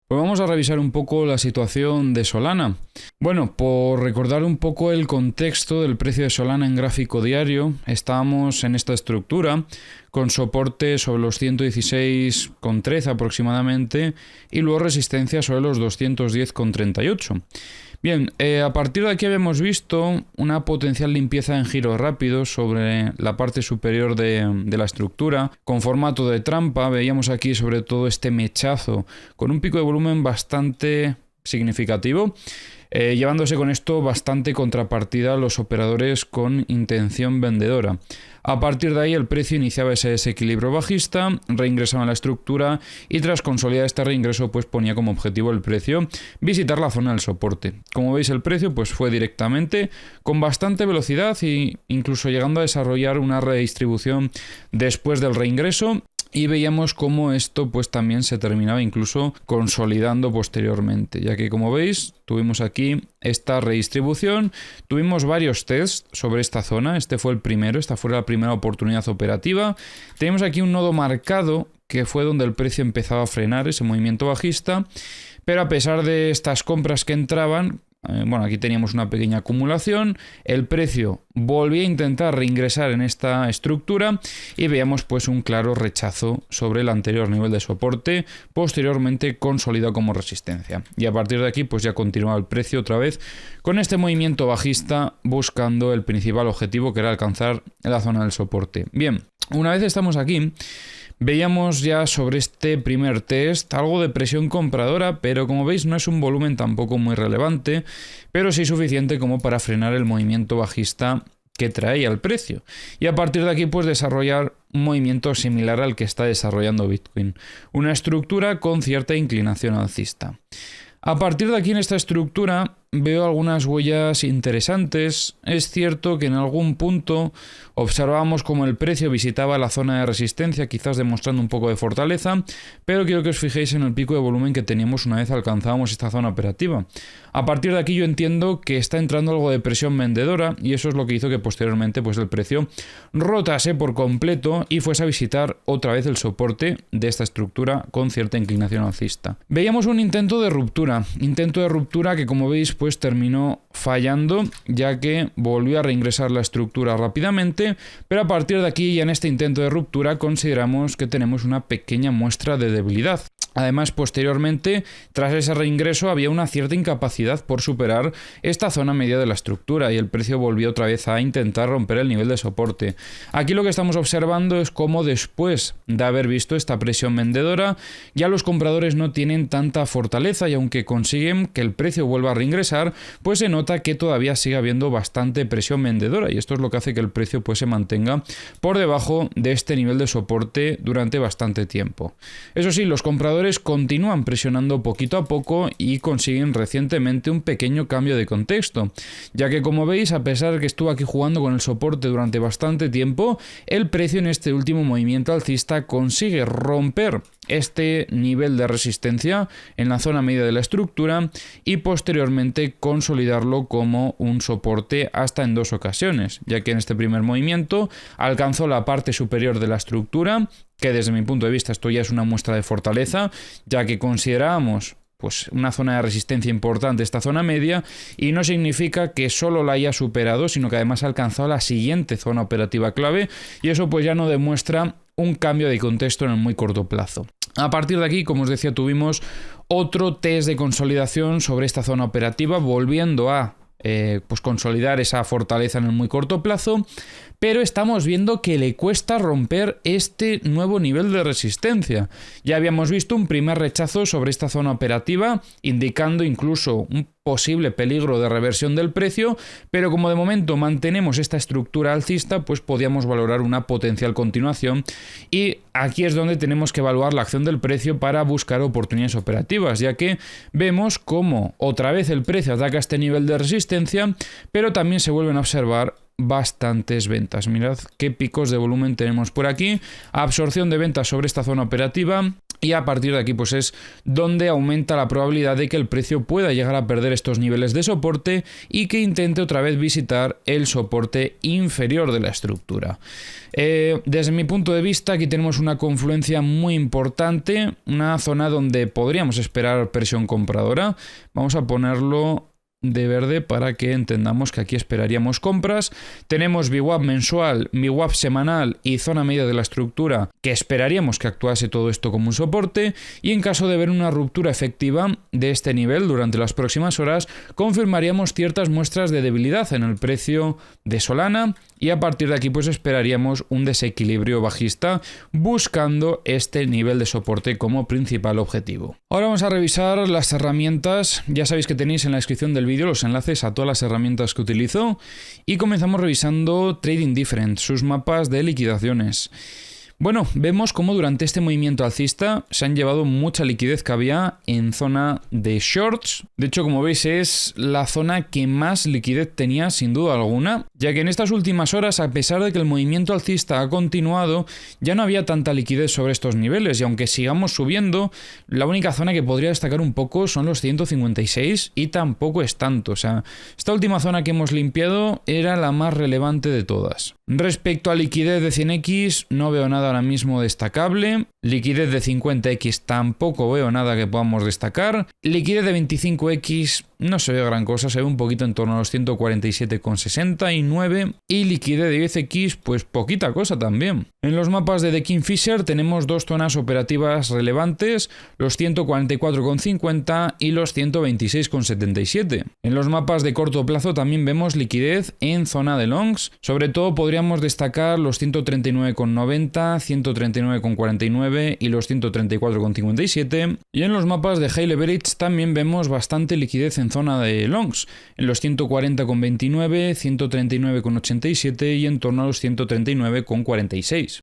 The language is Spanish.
Pues vamos a revisar un poco la situación de Solana. Bueno, por recordar un poco el contexto del precio de Solana en gráfico diario, estábamos en esta estructura con soporte sobre los 116,13 aproximadamente y luego resistencia sobre los 210,38. Bien, a partir de aquí habíamos visto una potencial limpieza en giro rápido sobre la parte superior de la estructura. Con formato de trampa veíamos aquí sobre todo este mechazo con un pico de volumen bastante significativo, llevándose con esto bastante contrapartida a los operadores con intención vendedora. A partir de ahí el precio iniciaba ese desequilibrio bajista, reingresaba en la estructura y tras consolidar este reingreso pues ponía como objetivo el precio visitar la zona del soporte. Como veis el precio pues fue directamente con bastante velocidad e incluso llegando a desarrollar una redistribución después del reingreso. Y veíamos cómo esto pues también se terminaba incluso consolidando posteriormente, ya que como veis tuvimos aquí esta redistribución, tuvimos varios tests sobre esta zona, este fue el primero, esta fue la primera oportunidad operativa. Tenemos aquí un nodo marcado que fue donde el precio empezaba a frenar ese movimiento bajista, pero a pesar de estas compras que entraban, bueno, aquí teníamos una pequeña acumulación, el precio volvía a intentar reingresar en esta estructura y veíamos pues un claro rechazo sobre el anterior nivel de soporte, posteriormente consolidado como resistencia. Y a partir de aquí pues ya continuaba el precio otra vez con este movimiento bajista buscando el principal objetivo que era alcanzar la zona del soporte. Bien, una vez estamos aquí, veíamos ya sobre este primer test algo de presión compradora, pero como veis no es un volumen tampoco muy relevante, pero sí suficiente como para frenar el movimiento bajista que traía el precio. Y a partir de aquí pues desarrollar un movimiento similar al que está desarrollando Bitcoin, una estructura con cierta inclinación alcista. A partir de aquí en esta estructura veo algunas huellas interesantes. Es cierto que en algún punto observábamos como el precio visitaba la zona de resistencia, quizás demostrando un poco de fortaleza, pero quiero que os fijéis en el pico de volumen que teníamos una vez alcanzábamos esta zona operativa. A partir de aquí yo entiendo que está entrando algo de presión vendedora y eso es lo que hizo que posteriormente pues el precio rotase por completo y fuese a visitar otra vez el soporte de esta estructura con cierta inclinación alcista. Veíamos un intento de ruptura que como veis pues terminó fallando, ya que volvió a reingresar la estructura rápidamente, pero a partir de aquí ya en este intento de ruptura consideramos que tenemos una pequeña muestra de debilidad. Además, posteriormente, tras ese reingreso había una cierta incapacidad por superar esta zona media de la estructura y el precio volvió otra vez a intentar romper el nivel de soporte. Aquí lo que estamos observando es cómo después de haber visto esta presión vendedora, ya los compradores no tienen tanta fortaleza y aunque consiguen que el precio vuelva a reingresar, pues se nota que todavía sigue habiendo bastante presión vendedora y esto es lo que hace que el precio pues se mantenga por debajo de este nivel de soporte durante bastante tiempo. Eso sí, los compradores continúan presionando poquito a poco y consiguen recientemente un pequeño cambio de contexto, ya que como veis, a pesar de que estuvo aquí jugando con el soporte durante bastante tiempo, el precio en este último movimiento alcista consigue romper este nivel de resistencia en la zona media de la estructura y posteriormente consolidarlo como un soporte hasta en dos ocasiones, ya que en este primer movimiento alcanzó la parte superior de la estructura, que desde mi punto de vista esto ya es una muestra de fortaleza, ya que considerábamos pues una zona de resistencia importante esta zona media y no significa que solo la haya superado, sino que además ha alcanzado la siguiente zona operativa clave y eso pues ya no demuestra un cambio de contexto en el muy corto plazo. A partir de aquí, como os decía, tuvimos otro test de consolidación sobre esta zona operativa, volviendo a pues consolidar esa fortaleza en el muy corto plazo, pero estamos viendo que le cuesta romper este nuevo nivel de resistencia. Ya habíamos visto un primer rechazo sobre esta zona operativa, indicando incluso un posible peligro de reversión del precio, pero como de momento mantenemos esta estructura alcista, pues podíamos valorar una potencial continuación y aquí es donde tenemos que evaluar la acción del precio para buscar oportunidades operativas, ya que vemos cómo otra vez el precio ataca este nivel de resistencia, pero también se vuelven a observar bastantes ventas. Mirad qué picos de volumen tenemos por aquí, absorción de ventas sobre esta zona operativa Y a partir de aquí pues es donde aumenta la probabilidad de que el precio pueda llegar a perder estos niveles de soporte y que intente otra vez visitar el soporte inferior de la estructura. Desde mi punto de vista aquí tenemos una confluencia muy importante, una zona donde podríamos esperar presión compradora. Vamos a ponerlo de verde para que entendamos que aquí esperaríamos compras. Tenemos VWAP mensual, VWAP semanal y zona media de la estructura que esperaríamos que actuase todo esto como un soporte, y en caso de ver una ruptura efectiva de este nivel durante las próximas horas confirmaríamos ciertas muestras de debilidad en el precio de Solana, y a partir de aquí pues esperaríamos un desequilibrio bajista buscando este nivel de soporte como principal objetivo. Ahora vamos a revisar las herramientas. Ya sabéis que tenéis en la descripción del vídeo los enlaces a todas las herramientas que utilizo, y comenzamos revisando Trading Different, sus mapas de liquidaciones. Bueno, vemos cómo durante este movimiento alcista se han llevado mucha liquidez que había en zona de shorts. De hecho, como veis, es la zona que más liquidez tenía sin duda alguna, ya que en estas últimas horas, a pesar de que el movimiento alcista ha continuado, ya no había tanta liquidez sobre estos niveles, y aunque sigamos subiendo, la única zona que podría destacar un poco son los 156, y tampoco es tanto. O sea, esta última zona que hemos limpiado era la más relevante de todas. Respecto a liquidez de 100x, no veo nada ahora mismo destacable. Liquidez de 50x tampoco veo nada que podamos destacar. Liquidez de 25x no se ve gran cosa, se ve un poquito en torno a los 147,69, y liquidez de 10x pues poquita cosa también. En los mapas de The Kingfisher tenemos dos zonas operativas relevantes, los 144,50 y los 126,77. En los mapas de corto plazo también vemos liquidez en zona de longs, sobre todo podríamos destacar los 139,90, 139,49 y los 134,57, y en los mapas de high leverage también vemos bastante liquidez en zona de longs, en los 140,29, 139,87 y en torno a los 139,46.